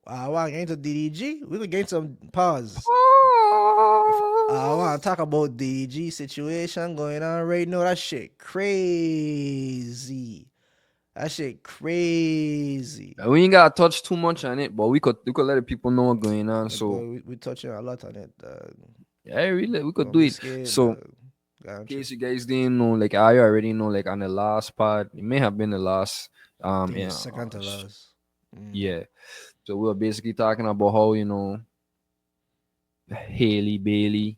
I want to get into DDG. We could get some pause. I want to talk about DDG situation going on right now. That shit crazy. That shit crazy. We ain't gotta touch too much on it, but we could let the people know what's going on. But So boy, we touching a lot on it. yeah, really, we could Don't do be it. scared, So dog. in Gotcha. case you guys didn't know, like I already know, like on the last part, it may have been the last. I think it's Yeah, second to last. yeah. So we were basically talking about how Haley Bailey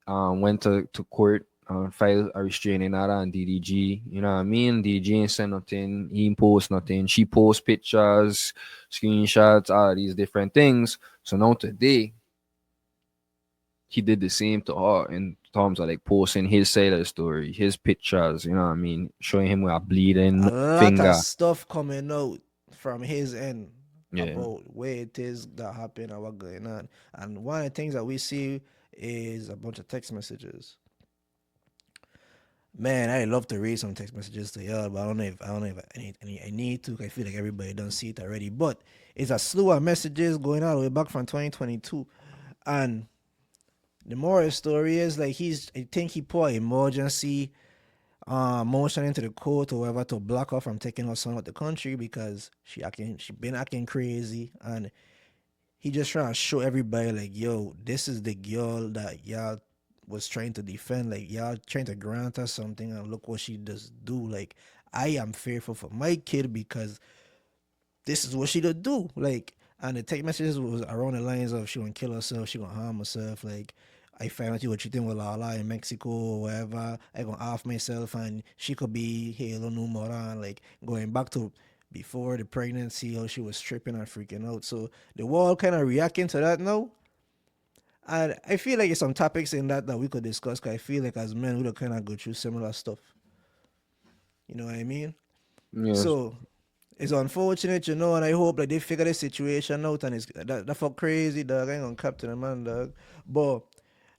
went to court filed a restraining order on DDG. You know what I mean? DDG ain't said nothing. He ain't post nothing. She post pictures, screenshots, all these different things. So now today he did the same to her in terms of like posting his side of the story, his pictures. You know what I mean? Showing him with a bleeding A lot of finger. stuff coming out from his end Yeah. about where it is that happened and what going on. And one of the things that we see is a bunch of text messages. Man, I love to read some text messages to y'all, but I don't know if I need to. I feel like everybody don't see it already. But it's a slew of messages going all the way back from 2022, and the moral story is like I think he put an emergency motion into the court or whatever to block her from taking her son out the country because she been acting crazy, and he just trying to show everybody like, yo, this is the girl that y'all was trying to defend, like y'all trying to grant her something, and look what she does do. Like, I am fearful for my kid because this is what she does do. Like, and the text messages was around the lines of she gonna kill herself, she gonna harm herself. Like, I found out you were cheating with Lala in Mexico or wherever. I gonna off myself and she could be Halo Numera. Like, going back to before the pregnancy, how she was tripping and freaking out. So the world kind of reacting to that now. And I feel like there's some topics in that we could discuss. Cause I feel like as men, we would kind of go through similar stuff. You know what I mean? Yes. So it's unfortunate, and I hope like they figure the situation out and it's that fuck crazy, dog. I ain't gonna captain a man, dog. But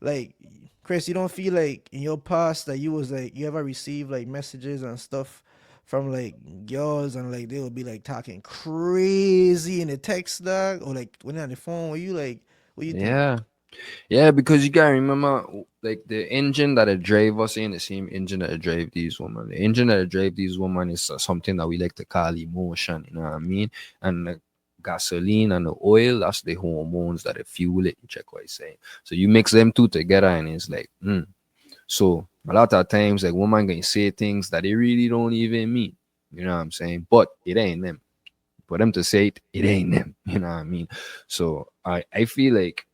like, Chris, you don't feel like in your past that you was like you ever received like messages and stuff from like girls and like they would be like talking crazy in the text, dog, or like when they're on the phone, were you like what you think? Yeah. Yeah, because you gotta remember, like the engine that drive us ain't the same engine that drive these women. The engine that drive these women is something that we like to call emotion. You know what I mean? And the gasoline and the oil, that's the hormones that fuel it. You check what I say. So you mix them two together, and it's like, So a lot of times, like women can say things that they really don't even mean. You know what I'm saying? But it ain't them. For them to say it, it ain't them. You know what I mean? So I feel like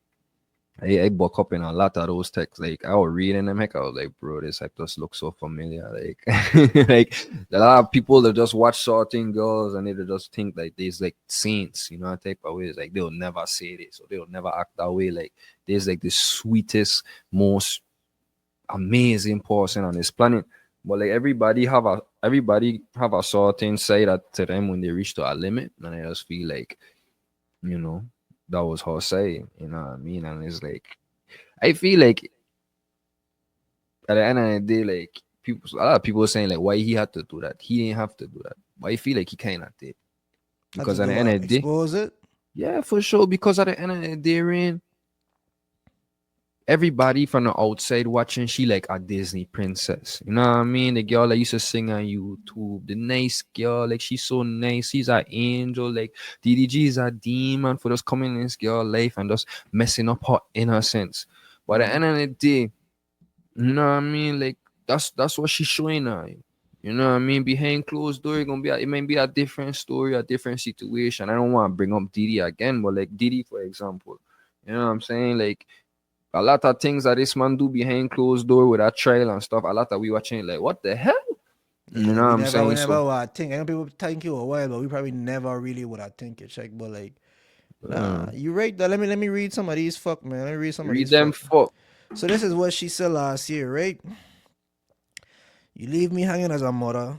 I buck up in a lot of those texts. Like I was reading them, heck, I was like, bro, this like just looks so familiar. Like, like a lot of people that just watch certain girls and they just think like there's like saints, type of ways. Like they'll never say this or they'll never act that way. Like there's like the sweetest, most amazing person on this planet. But like everybody have a certain side to them when they reach to a limit, and I just feel like you know that was her say. You know what I mean? And it's like I feel like at the end of the day, like a lot of people saying like why he had to do that. He didn't have to do that. But I feel like he kind of did Had to because at the do end of the day, expose it. yeah, for sure. Because at the end of the day, Rain, everybody from the outside watching, she like a Disney princess. You know what I mean? The girl that used to sing on YouTube, the nice girl, like she's so nice. She's an angel. Like DDG is a demon for just coming in this girl life and just messing up her innocence. But at the end of the day, you know what I mean? Like that's what she's showing now. You know what I mean? Behind closed door, it might be a different story, a different situation. I don't want to bring up Didi again, but like Didi, for example, you know what I'm saying? Like a lot of things that this man do behind closed door with that trial and stuff. A lot of we watching like, what the hell? You Yeah, know what we I'm never, we saying? never So would think. I know people think you a while, but we probably never really would have think it. Check, but like, nah, uh, you right. That let me read some of these. Fuck, man. Let me read some of read these. them Fuck. fuck. So this is what she said last year, right? You leave me hanging as a mother.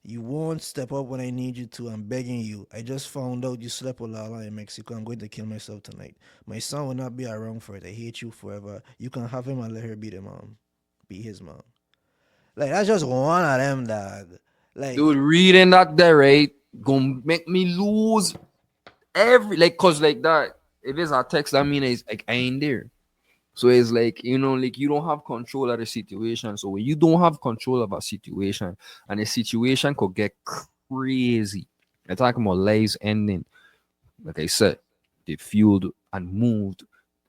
You won't step up when I need you to. I'm begging you. I just found out you slept with Lala in Mexico. I'm going to kill myself tonight. My son will not be around for it. I hate you forever. You can have him and let her be the mom. Be his mom. Like, that's just one of them, dog. Like, Dude, reading that there, right? Gonna make me lose. every like cause like that. If it's a text, that mean it's like I ain't there. So it's like, like you don't have control of the situation. So when you don't have control of a situation and the situation could get crazy. I'm talking about lives ending. Like I said, they fueled and moved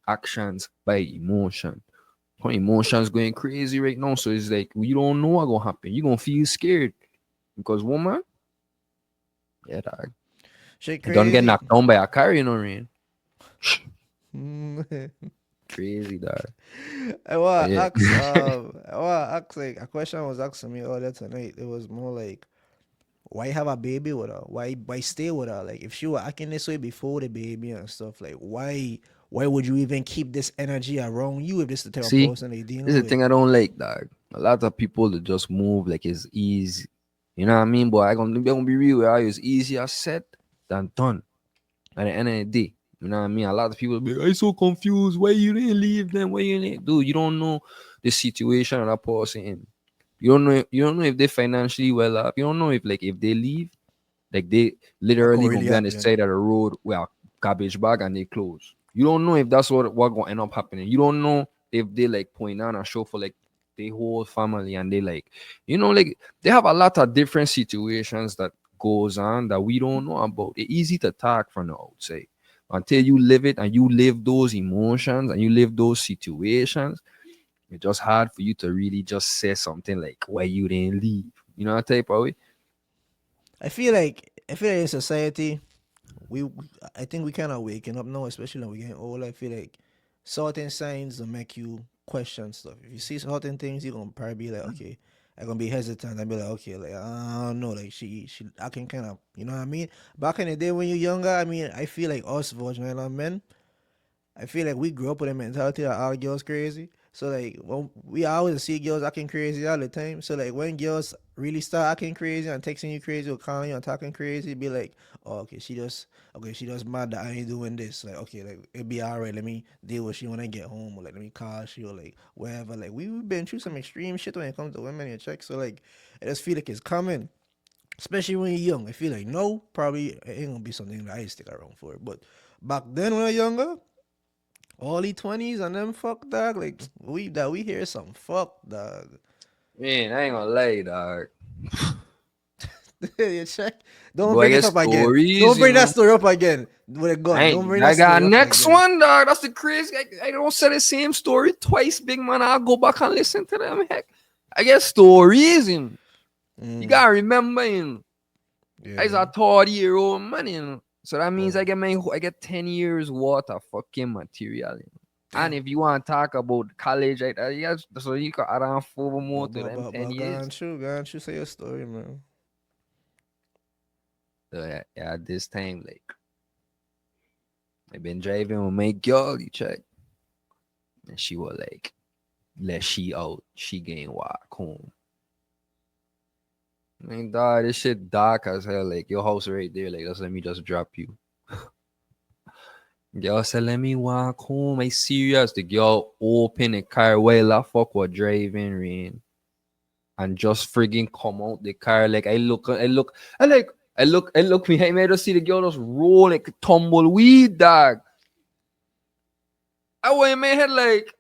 actions by emotion. Our emotions going crazy right now. So it's like you don't know what's gonna happen. You're gonna feel scared. Because woman, yeah, dog. Shit You don't get crazy. knocked down by a car, Rain. Mm. Crazy, dog. I But want to yeah. ask, I want to ask, like, a question was asking me earlier tonight. It was more like, why have a baby with her? Why stay with her? Like, if she were acting this way before the baby and stuff, like, why would you even keep this energy around you if this the type of See, person they this is dealing the with? thing I don't like, dog. A lot of people that just move like it's easy. You know what I mean? But I'm gonna be real with you. It's easier said than done. At the end of the day. You know what I mean? A lot of people be like, I'm so confused. Why you didn't leave them? Why you didn't? Dude, you don't know the situation of that person in. You don't know if they financially well up. You don't know if like if they leave, like they What could literally gonna really be on the happen? side of the road with a garbage bag and they close. You don't know if that's what gonna end up happening. You don't know if they like point on a show for like the whole family and they like, like they have a lot of different situations that goes on that we don't know about. It's easy to talk from the outside. Until you live it and you live those emotions and you live those situations, it's just hard for you to really just say something like why you didn't leave. You know that type of way? I feel like in society, we I think we kind of waking up now, especially when we getting older. I feel like certain signs will make you question stuff. If you see certain things, you're gonna probably be like, okay, I'm gonna be hesitant and be like, okay, like I don't know, like she I can kind of, you know what I mean. Back in the day when you're younger, I mean, I feel like us virgin men, I feel like we grew up with a mentality that all girls crazy. So like when we always see girls acting crazy all the time. So like when girls really start acting crazy and texting you crazy or calling you and talking crazy, be like, oh she just mad that I ain't doing this. Like okay, like it'd be alright. Let me deal with she when I get home, or like let me call she or like whatever. Like we've been through some extreme shit when it comes to women and check. So like I just feel like it's coming. Especially when you're young. I feel like no, probably it ain't gonna be something that I stick around for. But back then when I was younger, early 20s and them fuck dog. Like we hear some fuck dog. Man, I ain't gonna lie, dog. You check. Don't Boy, I bring it get up again. stories, Don't bring that story up again with a gun. Don't bring I that got story up next again. one, dog. That's the crazy. I don't say the same story twice, big man. I'll go back and listen to them. Heck, I get stories, you Mm, gotta remember, I was yeah. a 30-year-old man, So that means Oh. I get 10 years worth of fucking material, And Damn. if you want to talk about college, yes, so you can add on 4 more to them 10 But years. go on, say your story, man. So yeah, at this time, like, I've been driving with my girl, you check. And she was like, let she out. She getting walk home. I mean, dog, this shit dark as hell. Like, your house right there. Like, just let me just drop you. Girl said, let me walk home. I serious. The girl open the car while I fuck was driving rain. And just friggin' come out the car. Like, I look behind me. I just see the girl just roll like tumbleweed, dog. I went in my head like,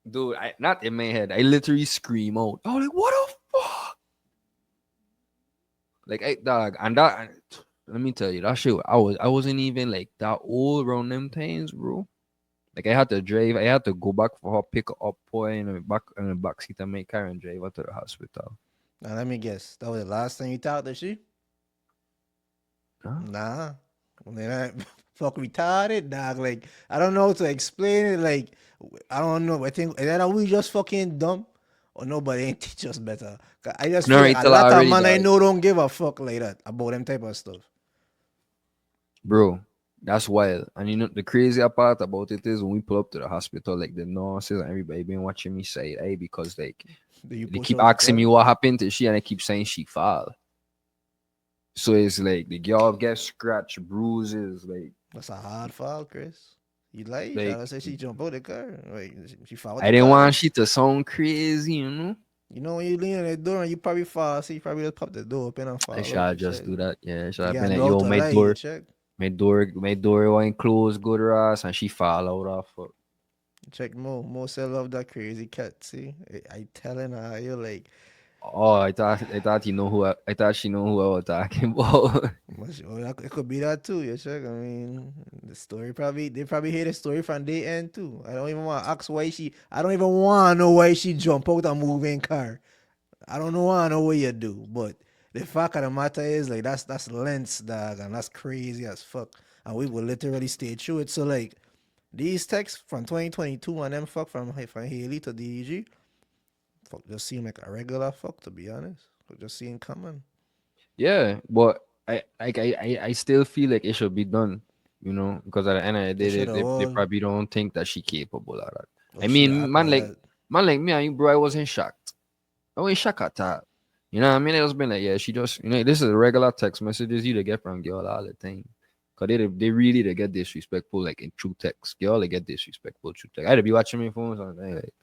dude, not in my head. I literally scream out. I was like, what the fuck? Like, dog, and that. Let me tell you, that shit. I wasn't even like that old around them times, bro. Like I had to drive. I had to go back for her pick her up, boy, in the back seat of my car and drive her to the hospital. Now let me guess. That was the last time you talked to she? Huh? Nah. Then I fuck retarded, dog. Like I don't know how to explain it. Like I don't know. I think either we just fucking dumb or nobody ain't teach us better. 'Cause I just No, feel like I a tell her lot of already, man I dog. know don't give a fuck like that about them type of stuff. Bro, that's wild. And the crazier part about it is when we pull up to the hospital, like the nurses and everybody been watching me say, hey, because like Do you they push keep out the asking me car? what happened to she and I keep saying she fall. So it's like the girl gets scratch, bruises, That's a hard fall, Chris. You like? like I say she jump out the car. Like she fall out I the didn't car. want she to sound crazy. You know when you lean on the door and you probably fall, so you probably just pop the door open and I fall out. should You check. just do that. Yeah, I should You have been gotta like, know how yo, to my lie. You door. check. my door won't close good ass and she fall out of it. Check Mo say love that crazy cat. See, I telling her you like, Oh, I thought I thought she know who I was talking about. it could be that too. You check. I mean, the story probably they probably hear the story from their end too. I don't even want to ask why she. I don't even want to know why she jump out a moving car. I don't know want to know what you do, but the fact of the matter is like that's lens dog, and that's crazy as fuck. And we will literally stay true it. So like these texts from 2022 and them fuck from Haley to DDG, fuck just seem like a regular fuck to be honest. Just seem common. Yeah, but I still feel like it should be done, because at the end of the They day, should have they all. probably don't think that she capable of that. Oh, I she mean, act like that. man like me and you, bro, I wasn't shocked. I wasn't shocked at that. You know what I mean? It was been like, yeah, she just, this is regular text messages you to get from girl all the time. Cause they really they get disrespectful like in true text. Girl, they get disrespectful true text. I had to be watching my phone something like,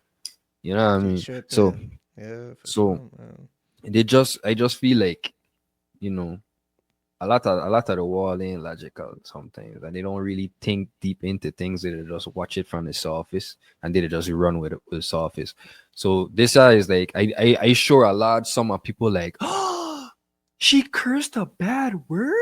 you know what I She mean? So tripping. Yeah, for so sure, man. I just feel like, you know, a lot of the world ain't logical sometimes, and they don't really think deep into things. They just watch it from the surface, and they just run with the surface. So this guy is like, I sure a lot. Some of people like, oh, she cursed a bad word.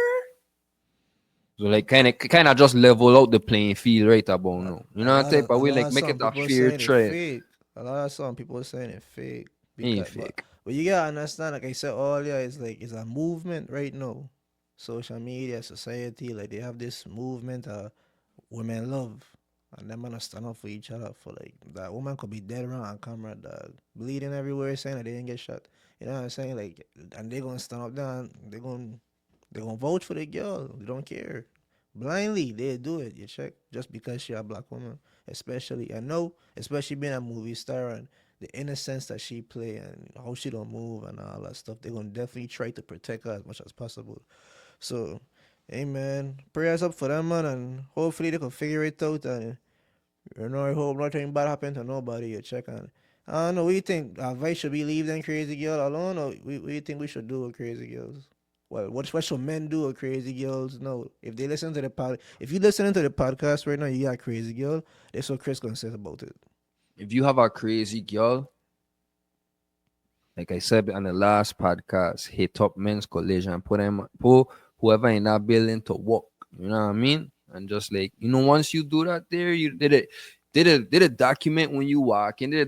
So like kind of just level out the playing field right about A, now. You know what type of a way, lot like of make some it a people fair saying it trade. fake. A lot of some people saying it fake Ain't because, fake. but you gotta understand. Like I said earlier, it's like it's a movement right now. Social media, society, like they have this movement. Women love, and them gonna stand up for each other. For like that woman could be dead around on camera, dog, bleeding everywhere, saying that they didn't get shot. You know what I'm saying? Like, and they gonna stand up there. And they gonna vouch for the girl. They don't care. Blindly, they do it. You check just because she a black woman, especially. I know, especially being a movie star and the innocence that she play and how she don't move and all that stuff. They're gonna definitely try to protect her as much as possible. So, hey man, prayers up for them man, and hopefully they can figure it out. And I hope nothing bad happen to nobody. You check on. I don't know. What do you think? Advice should be leave them crazy girl alone, or what do you think we should do with crazy girls? Well, what should men do with crazy girls? No, if they listen to the if you listening to the podcast right now, you got a crazy girl. That's what Chris gonna say about it. If you have a crazy girl, like I said on the last podcast, hit up men's collision, put whoever in that building to work. You know what I mean? And just like, once you do that there, you did it. Did a document when you walk in, did a